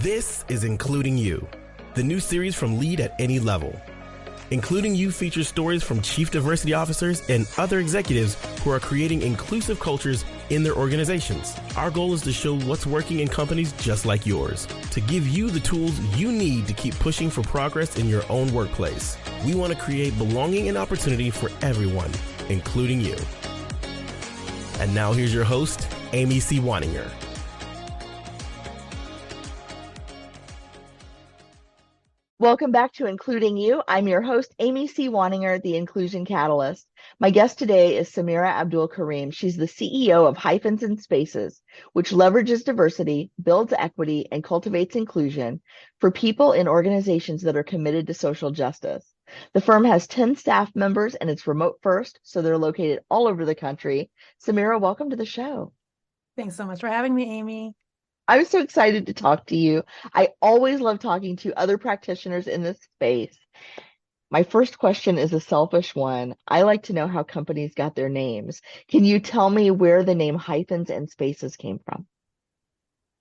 This is Including You, the new series from Lead at Any Level. Including You features stories from chief diversity officers and other executives who are creating inclusive cultures in their organizations. Our goal is to show what's working in companies just like yours, to give you the tools you need to keep pushing for progress in your own workplace. We want to create belonging and opportunity for everyone, including you. And now here's your host, Amy C. Waninger. Welcome back to Including You. I'm your host, Amy C. Waninger, the Inclusion Catalyst. My guest today is Samira Abdul-Karim. She's the CEO of Hyphens and Spaces, which leverages diversity, builds equity, and cultivates inclusion for people in organizations that are committed to social justice. The firm has 10 staff members and it's remote first, so they're located all over the country. Samira, welcome to the show. Thanks so much for having me, Amy. I'm so excited to talk to you. I always love talking to other practitioners in this space. My first question is a selfish one. I like to know how companies got their names. Can you tell me where the name Hyphens and Spaces came from?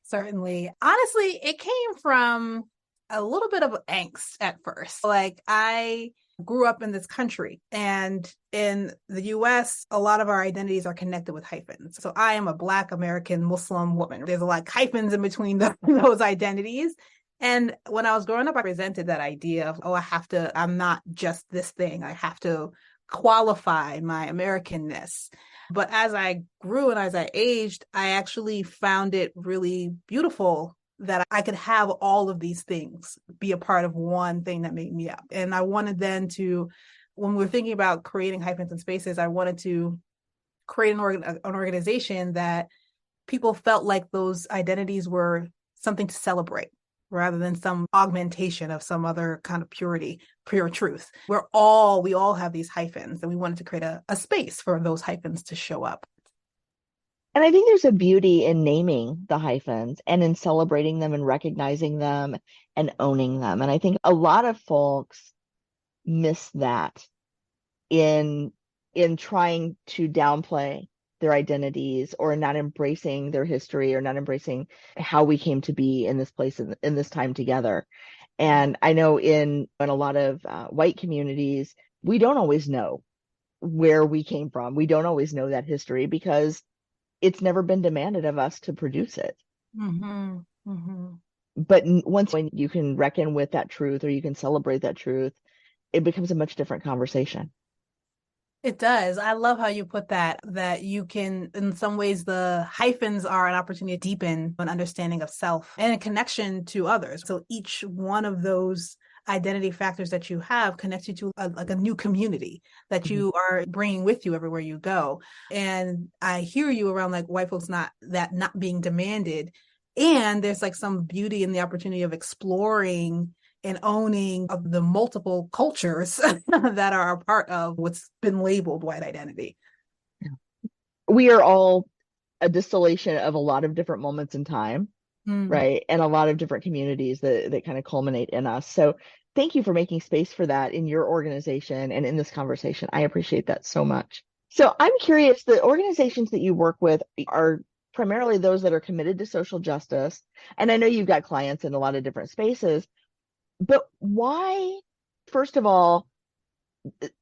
Certainly. Honestly, it came from a little bit of angst at first. Like, I grew up in this country, and in the US, a lot of our identities are connected with hyphens. So I am a Black American Muslim woman. There's like hyphens in between those identities. And when I was growing up, I resented that idea of, I'm not just this thing. I have to qualify my Americanness. But as I grew and as I aged, I actually found it really beautiful that I could have all of these things be a part of one thing that made me up. And I wanted then to, when we're thinking about creating Hyphens and Spaces, I wanted to create an organization that people felt like those identities were something to celebrate rather than some augmentation of some other kind of pure truth. We all have these hyphens, and we wanted to create a space for those hyphens to show up. And I think there's a beauty in naming the hyphens and in celebrating them and recognizing them and owning them. And I think a lot of folks miss that in trying to downplay their identities or not embracing their history or not embracing how we came to be in this place in this time together. And I know in a lot of white communities, we don't always know where we came from. We don't always know that history because it's never been demanded of us to produce it. Mm-hmm. Mm-hmm. But when you can reckon with that truth or you can celebrate that truth, it becomes a much different conversation. It does. I love how you put that you can, in some ways, the hyphens are an opportunity to deepen an understanding of self and a connection to others. So each one of those identity factors that you have connects you to a new community that you are bringing with you everywhere you go. And I hear you around like white folks not being demanded. And there's like some beauty in the opportunity of exploring and owning of the multiple cultures that are a part of what's been labeled white identity. We are all a distillation of a lot of different moments in time. Right. And a lot of different communities that kind of culminate in us. So thank you for making space for that in your organization and in this conversation. I appreciate that so much. So I'm curious, the organizations that you work with are primarily those that are committed to social justice. And I know you've got clients in a lot of different spaces, but why, first of all,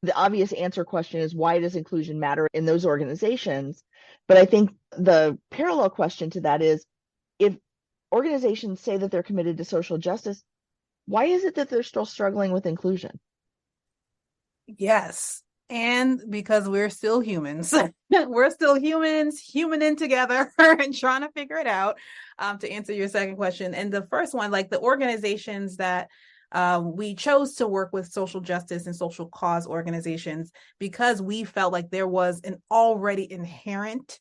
the obvious answer question is why does inclusion matter in those organizations? But I think the parallel question to that is, if organizations say that they're committed to social justice, why is it that they're still struggling with inclusion? Yes. And because we're still humans. We're still humans, humaning together and trying to figure it out, to answer your second question. And the first one, like the organizations that we chose to work with social justice and social cause organizations because we felt like there was an already inherent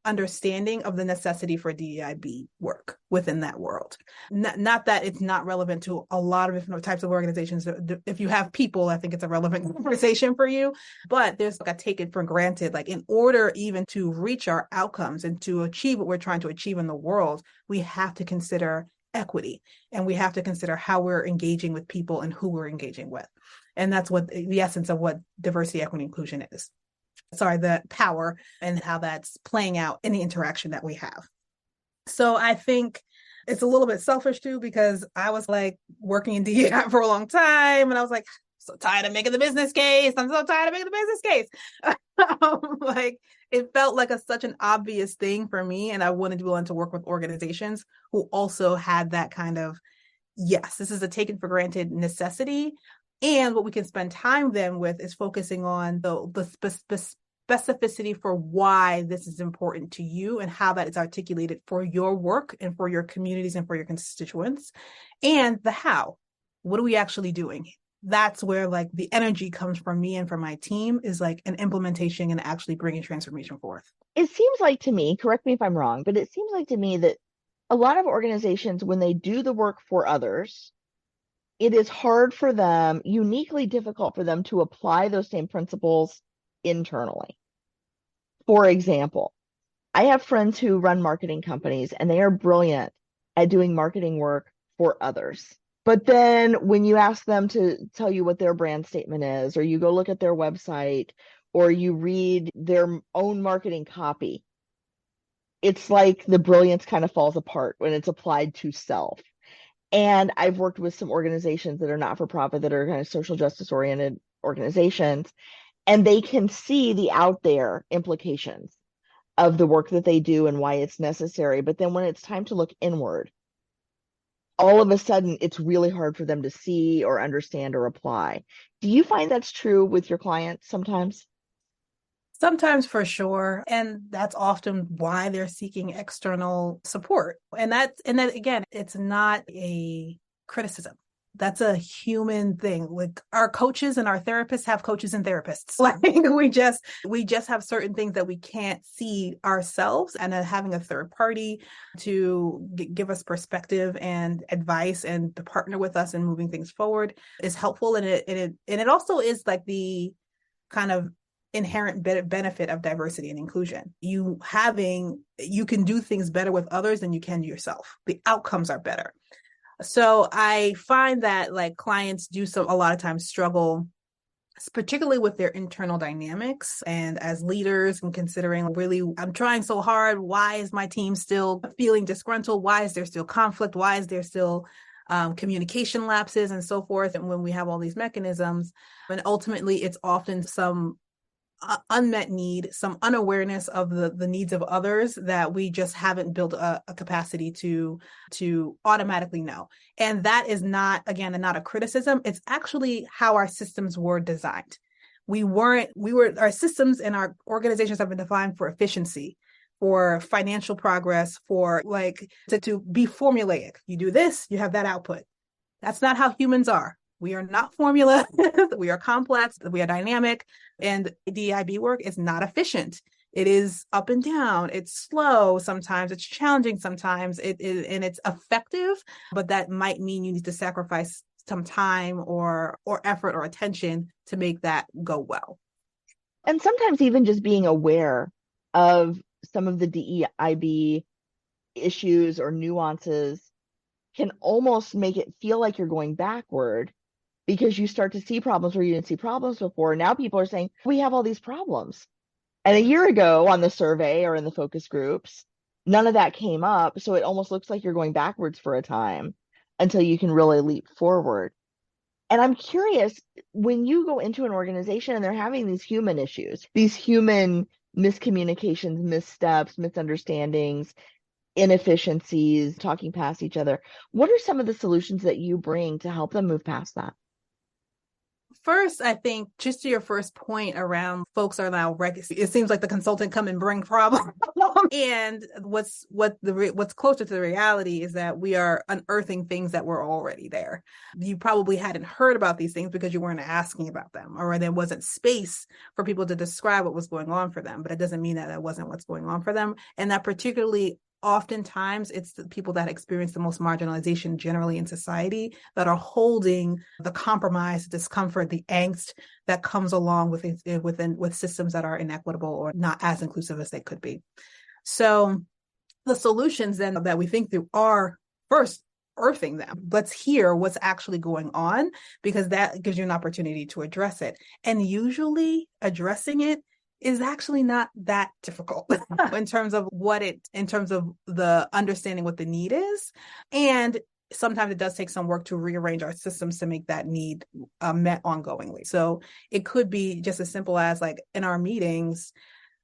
understanding of the necessity for DEIB work within that world. Not that it's not relevant to a lot of different types of organizations. If you have people, I think it's a relevant conversation for you, but there's like, I take it for granted, like in order even to reach our outcomes and to achieve what we're trying to achieve in the world, we have to consider equity and we have to consider how we're engaging with people and who we're engaging with. And that's what the essence of what diversity, equity, inclusion is. The power and how that's playing out in the interaction that we have. So I think It's a little bit selfish too, because I was like working in DEI for a long time. And I was like, so tired of making the business case. I'm so tired of making the business case. Like it felt like such an obvious thing for me. And I wanted to be willing to work with organizations who also had that kind of, yes, this is a taken for granted necessity. And what we can spend time then with is focusing on the specificity for why this is important to you and how that is articulated for your work and for your communities and for your constituents. And the how. What are we actually doing? That's where like the energy comes from me and from my team, is like an implementation and actually bringing transformation forth. It seems like to me, correct me if I'm wrong, but it seems like to me that a lot of organizations, when they do the work for others, it is hard for them, uniquely difficult for them to apply those same principles internally. For example, I have friends who run marketing companies and they are brilliant at doing marketing work for others. But then when you ask them to tell you what their brand statement is, or you go look at their website, or you read their own marketing copy, it's like the brilliance kind of falls apart when it's applied to self. And I've worked with some organizations that are not for profit, that are kind of social justice oriented organizations, and they can see the out there implications of the work that they do and why it's necessary. But then when it's time to look inward, all of a sudden it's really hard for them to see or understand or apply. Do you find that's true with your clients sometimes? Sometimes, for sure. And that's often why they're seeking external support. And that again, it's not a criticism. That's a human thing. Like our coaches and our therapists have coaches and therapists. Like we just have certain things that we can't see ourselves, and having a third party to give us perspective and advice and to partner with us in moving things forward is helpful. And it also is like the kind of inherent benefit of diversity and inclusion. You can do things better with others than you can yourself. The outcomes are better. So I find that like clients a lot of times struggle, particularly with their internal dynamics, and as leaders, and considering, really, I'm trying so hard. Why is my team still feeling disgruntled? Why is there still conflict? Why is there still communication lapses and so forth? And when we have all these mechanisms, and ultimately it's often some unmet need, some unawareness of the needs of others that we just haven't built a capacity to automatically know. And that is not a criticism. It's actually how our systems were designed. Our systems and our organizations have been defined for efficiency, for financial progress, for like to be formulaic. You do this, you have that output. That's not how humans are. We are not formula. We are complex. We are dynamic. And DIB work is not efficient. It is up and down. It's slow sometimes. It's challenging sometimes. And it's effective, but that might mean you need to sacrifice some time or effort or attention to make that go well. And sometimes even just being aware of some of the DEIB issues or nuances can almost make it feel like you're going backward, because you start to see problems where you didn't see problems before. Now people are saying, we have all these problems. And a year ago on the survey or in the focus groups, none of that came up. So it almost looks like you're going backwards for a time until you can really leap forward. And I'm curious, when you go into an organization and they're having these human issues, these human miscommunications, missteps, misunderstandings, inefficiencies, talking past each other, what are some of the solutions that you bring to help them move past that? First, I think just to your first point around folks are now it seems like the consultant come and bring problems. And what's closer to the reality is that we are unearthing things that were already there. You probably hadn't heard about these things because you weren't asking about them, or there wasn't space for people to describe what was going on for them. But it doesn't mean that wasn't what's going on for them. And that particularly oftentimes it's the people that experience the most marginalization generally in society that are holding the compromise, the discomfort, the angst that comes along with systems that are inequitable or not as inclusive as they could be. So the solutions then that we think through are first earthing them. Let's hear what's actually going on, because that gives you an opportunity to address it. And usually addressing it is actually not that difficult in terms of the understanding what the need is. And sometimes it does take some work to rearrange our systems to make that need met ongoingly. So it could be just as simple as like in our meetings,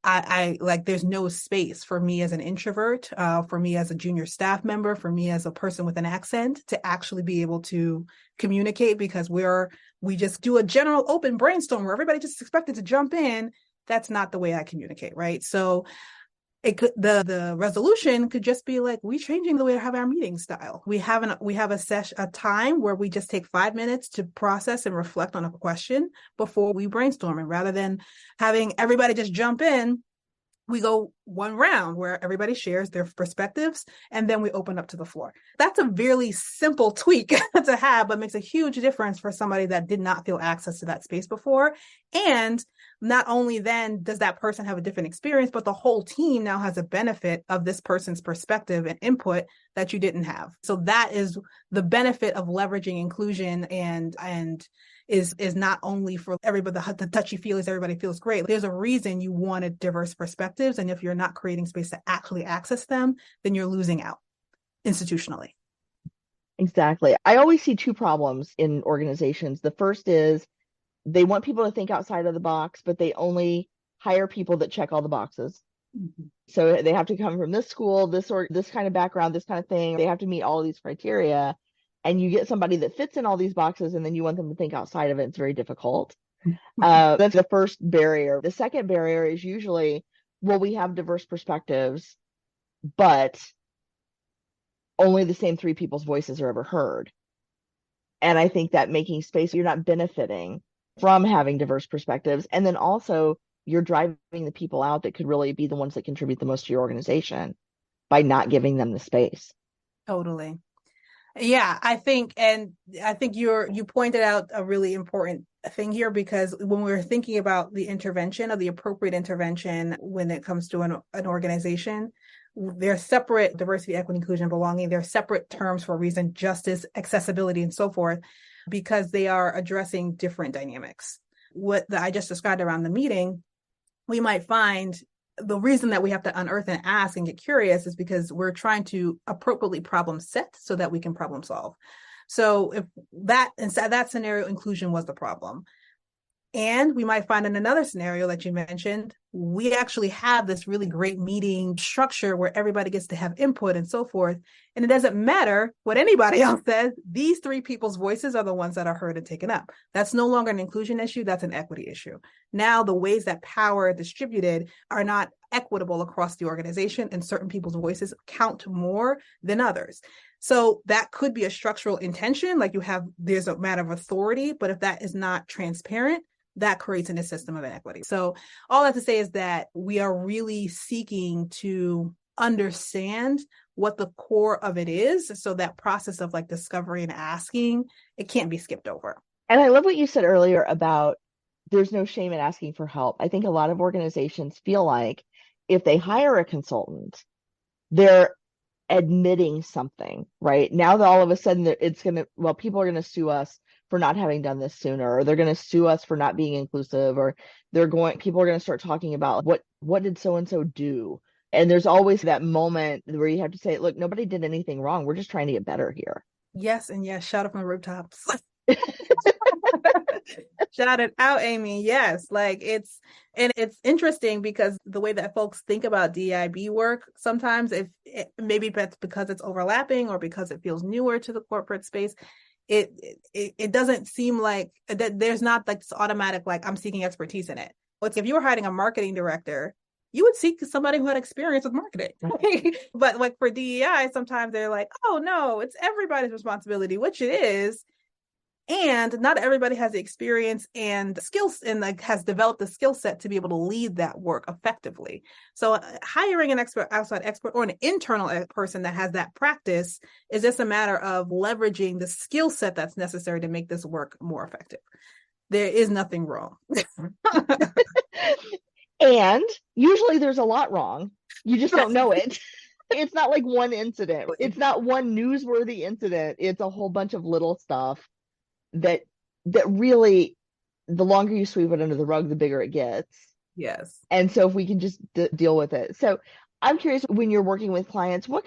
I like there's no space for me as an introvert, for me as a junior staff member, for me as a person with an accent to actually be able to communicate, because we just do a general open brainstorm where everybody just expected to jump in. That's not the way I communicate, right? So the resolution could just be like, we changing the way to have our meeting style. We have a time where we just take 5 minutes to process and reflect on a question before we brainstorm. And rather than having everybody just jump in, we go one round where everybody shares their perspectives and then we open up to the floor. That's a really simple tweak to have, but makes a huge difference for somebody that did not feel access to that space before. And not only then does that person have a different experience, but the whole team now has a benefit of this person's perspective and input that you didn't have. So that is the benefit of leveraging inclusion, and is not only for everybody, the touchy feelies, everybody feels great. There's a reason you wanted diverse perspectives. And if you're not creating space to actually access them, then you're losing out institutionally. Exactly. I always see two problems in organizations. The first is they want people to think outside of the box, but they only hire people that check all the boxes. Mm-hmm. So they have to come from this school, this kind of background, this kind of thing. They have to meet all of these criteria. And you get somebody that fits in all these boxes, and then you want them to think outside of it. It's very difficult. That's the first barrier. The second barrier is usually, well, we have diverse perspectives, but only the same 3 people's voices are ever heard. And I think that making space, you're not benefiting from having diverse perspectives. And then also you're driving the people out that could really be the ones that contribute the most to your organization by not giving them the space. Totally. Yeah, I think you pointed out a really important thing here, because when we're thinking about the intervention, of the appropriate intervention when it comes to an organization, they're separate: diversity, equity, inclusion, belonging. They're separate terms for a reason: justice, accessibility, and so forth, because they are addressing different dynamics. What I just described around the meeting, we might find the reason that we have to unearth and ask and get curious is because we're trying to appropriately problem set so that we can problem solve. So if that scenario, inclusion was the problem. And we might find in another scenario that you mentioned, we actually have this really great meeting structure where everybody gets to have input and so forth. And it doesn't matter what anybody else says. These 3 people's voices are the ones that are heard and taken up. That's no longer an inclusion issue. That's an equity issue. Now the ways that power is distributed are not equitable across the organization, and certain people's voices count more than others. So that could be a structural intention, like there's a matter of authority, but if that is not transparent, that creates a system of inequity. So all that to say is that we are really seeking to understand what the core of it is. So that process of like discovery and asking, it can't be skipped over. And I love what you said earlier about there's no shame in asking for help. I think a lot of organizations feel like if they hire a consultant, they're admitting something, right? Now that all of a sudden people are going to sue us for not having done this sooner, or they're going to sue us for not being inclusive, or people are going to start talking about what did so-and-so do? And there's always that moment where you have to say, look, nobody did anything wrong. We're just trying to get better here. Yes. And yes, shout out from the rooftops. Shout it out, Amy. Yes. It's interesting because the way that folks think about DEIB work, sometimes maybe that's because it's overlapping or because it feels newer to the corporate space. It doesn't seem like that. There's not like this automatic, like I'm seeking expertise in it. But if you were hiring a marketing director, you would seek somebody who had experience with marketing. But like for DEI, sometimes they're like, oh no, it's everybody's responsibility, which it is. And not everybody has the experience and skills and like has developed the skill set to be able to lead that work effectively. So hiring an outside expert or an internal person that has that practice is just a matter of leveraging the skill set that's necessary to make this work more effective. There is nothing wrong. And usually there's a lot wrong. You just don't know it. It's not like one incident. It's not one newsworthy incident. It's a whole bunch of little stuff that really, the longer you sweep it under the rug, the bigger it gets. Yes. And so if we can just deal with it. So I'm curious, when you're working with clients, what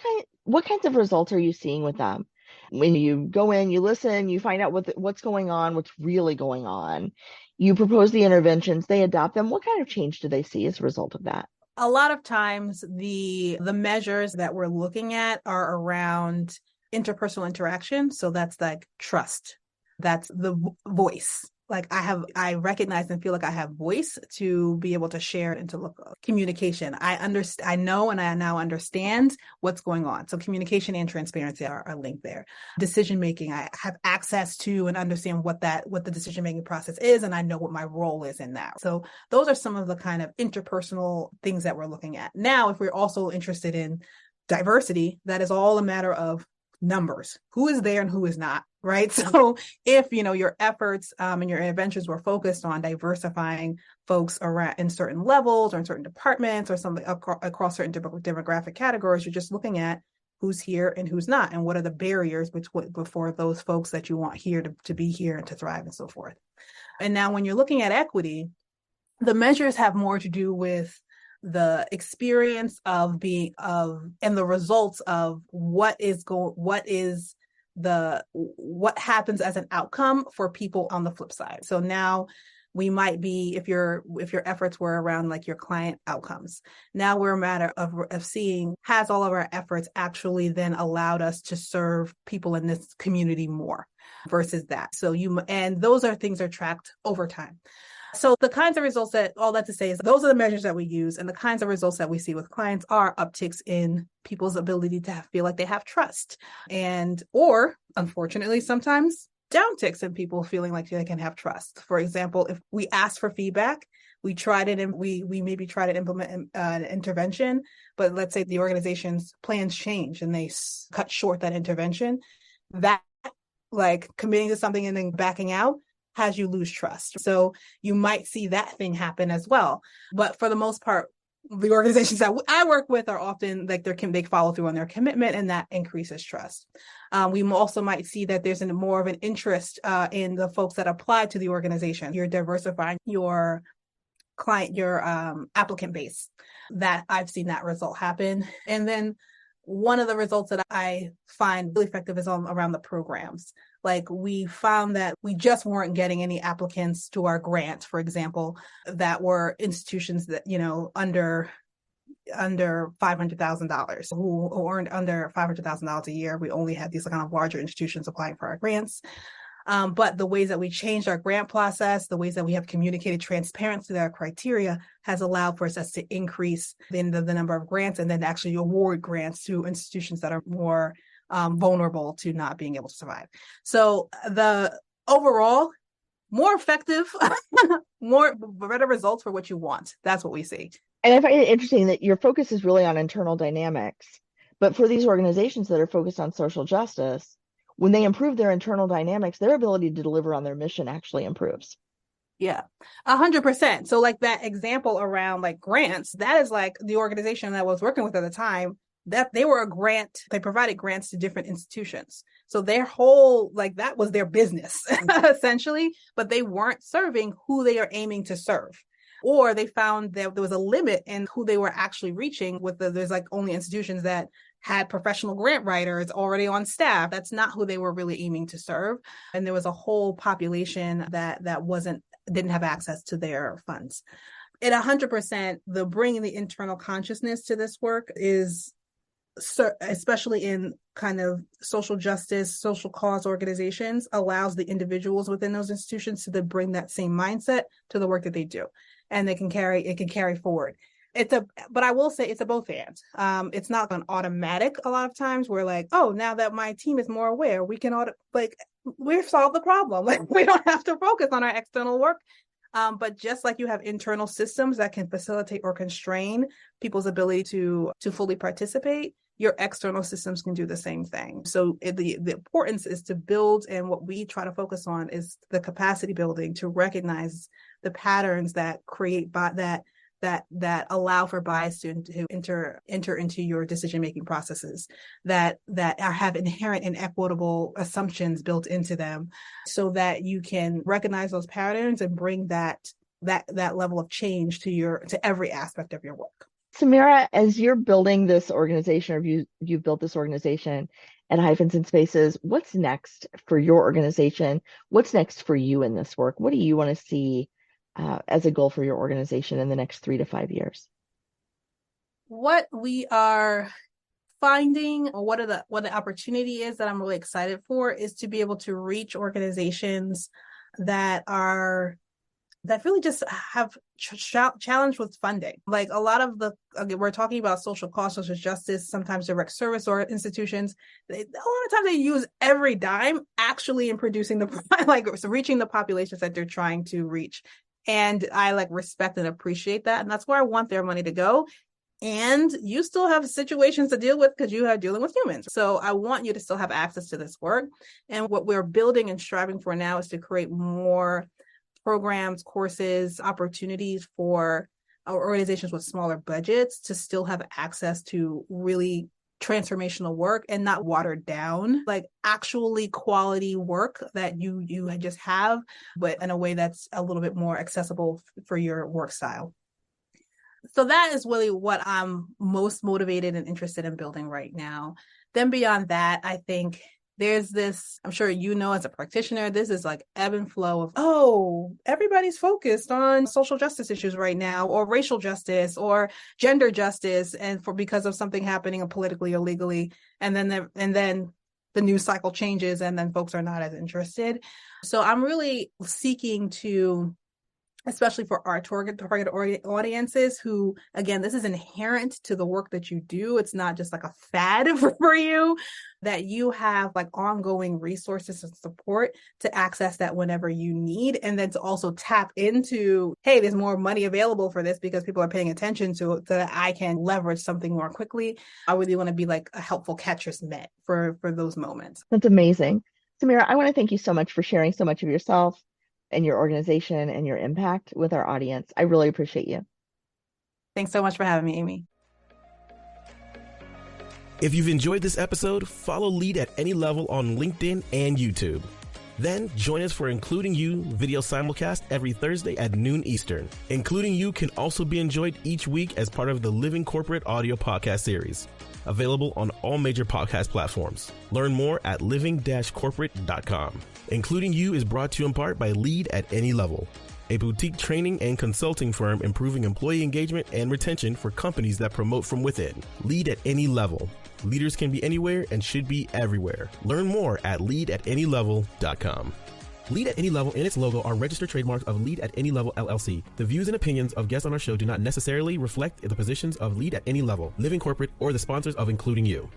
kinds of results are you seeing with them? When you go in, you listen, you find out what's going on, what's really going on. You propose the interventions, they adopt them. What kind of change do they see as a result of that? A lot of times the measures that we're looking at are around interpersonal interaction. So that's like trust. That's the voice. Like I recognize and feel like I have voice to be able to share and to look communication. I know, and I now understand what's going on. So communication and transparency are linked there. Decision making, I have access to and understand what the decision making process is, and I know what my role is in that. So those are some of the kind of interpersonal things that we're looking at. Now, if we're also interested in diversity, that is all a matter of numbers. Who is there and who is not, right? So if, your efforts and your interventions were focused on diversifying folks around in certain levels or in certain departments or something across certain demographic categories, you're just looking at who's here and who's not, and what are the barriers before those folks that you want here to be here and to thrive and so forth. And now when you're looking at equity, the measures have more to do with the experience and the results of what happens as an outcome for people on the flip side. So now we might be, if your efforts were around like your client outcomes, now we're a matter of seeing, has all of our efforts actually then allowed us to serve people in this community more versus that. So and those things are tracked over time. So the kinds of results all that to say is those are the measures that we use, and the kinds of results that we see with clients are upticks in people's ability to feel like they have trust, or unfortunately sometimes downticks in people feeling like they can have trust. For example, if we ask for feedback, we maybe try to implement an intervention, but let's say the organization's plans change and they cut short that intervention, that like committing to something and then backing out has you lose trust. So you might see that thing happen as well. But for the most part, the organizations that I work with are often like they follow through on their commitment, and that increases trust. We also might see that there's more of an interest in the folks that apply to the organization. You're diversifying your applicant base. That I've seen that result happen. And then one of the results that I find really effective is around the programs. Like we found that we just weren't getting any applicants to our grant, for example, that were institutions that, under $500,000 who earned under $500,000 a year. We only had these kind of larger institutions applying for our grants. But the ways that we changed our grant process, the ways that we have communicated transparency to our criteria has allowed for us to increase the number of grants and then actually award grants to institutions that are more vulnerable to not being able to survive. So the overall, more effective, better results for what you want. That's what we see. And I find it interesting that your focus is really on internal dynamics, but for these organizations that are focused on social justice, when they improve their internal dynamics, their ability to deliver on their mission actually improves. Yeah, 100%. So like that example around like grants, that is like the organization that I was working with at the time, that they provided grants to different institutions. So their whole, like that was their business essentially, but they weren't serving who they are aiming to serve. Or they found that there was a limit in who they were actually reaching there's like only institutions that had professional grant writers already on staff. That's not who they were really aiming to serve. And there was a whole population that didn't have access to their funds. At 100%, the bringing the internal consciousness to this work is, especially in kind of social justice, social cause organizations, allows the individuals within those institutions to bring that same mindset to the work that they do. And it can carry forward. But I will say it's a both and. It's not an automatic a lot of times. We're like, oh, now that my team is more aware, we can we've solved the problem. Like we don't have to focus on our external work. But just like you have internal systems that can facilitate or constrain people's ability to fully participate, your external systems can do the same thing. So the importance is to build, and what we try to focus on is the capacity building to recognize the patterns that create that allow for bias to enter into your decision-making processes, that have inherent inequitable assumptions built into them, so that you can recognize those patterns and bring that that level of change to every aspect of your work. Samira, as you're building this organization, or you've built this organization at Hyphens and Spaces, what's next for your organization? What's next for you in this work? What do you want to see as a goal for your organization in the next 3 to 5 years? What we are finding, or what the opportunity is that I'm really excited for, is to be able to reach organizations that really just have challenge with funding. Like a lot of we're talking about social cost, social justice, sometimes direct service or institutions. A lot of times they use every dime actually in producing reaching the populations that they're trying to reach. And I respect and appreciate that. And that's where I want their money to go. And you still have situations to deal with because you are dealing with humans. So I want you to still have access to this work. And what we're building and striving for now is to create more programs, courses, opportunities for our organizations with smaller budgets to still have access to really transformational work and not watered down, actually quality work that you just have, but in a way that's a little bit more accessible for your work style. So that is really what I'm most motivated and interested in building right now. Then beyond that, I think there's this, I'm sure as a practitioner, this is ebb and flow of, everybody's focused on social justice issues right now, or racial justice or gender justice, and because of something happening politically or legally. And then the news cycle changes and then folks are not as interested. So I'm really seeking to, especially for our target audiences who, again, this is inherent to the work that you do. It's not just a fad for you, that you have ongoing resources and support to access that whenever you need. And then to also tap into, hey, there's more money available for this because people are paying attention to it, so that I can leverage something more quickly. I really want to be a helpful catcher's mitt for those moments. That's amazing. Samira, I want to thank you so much for sharing so much of yourself and your organization and your impact with our audience. I really appreciate you. Thanks so much for having me, Amy. If you've enjoyed this episode, follow Lead at Any Level on LinkedIn and YouTube. Then join us for Including You video simulcast every Thursday at noon Eastern. Including You can also be enjoyed each week as part of the Living Corporate audio podcast series, available on all major podcast platforms. Learn more at living-corporate.com. Including You is brought to you in part by Lead at Any Level, a boutique training and consulting firm improving employee engagement and retention for companies that promote from within. Lead at Any Level. Leaders can be anywhere and should be everywhere. Learn more at leadatanylevel.com. Lead at Any Level and its logo are registered trademarks of Lead at Any Level LLC. The views and opinions of guests on our show do not necessarily reflect the positions of Lead at Any Level, Living Corporate, or the sponsors of Including You.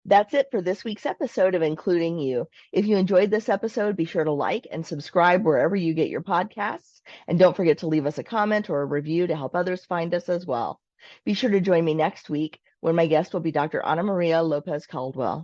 That's it for this week's episode of Including You. If you enjoyed this episode, be sure to like and subscribe wherever you get your podcasts. And don't forget to leave us a comment or a review to help others find us as well. Be sure to join me next week when my guest will be Dr. Ana Maria Lopez Caldwell.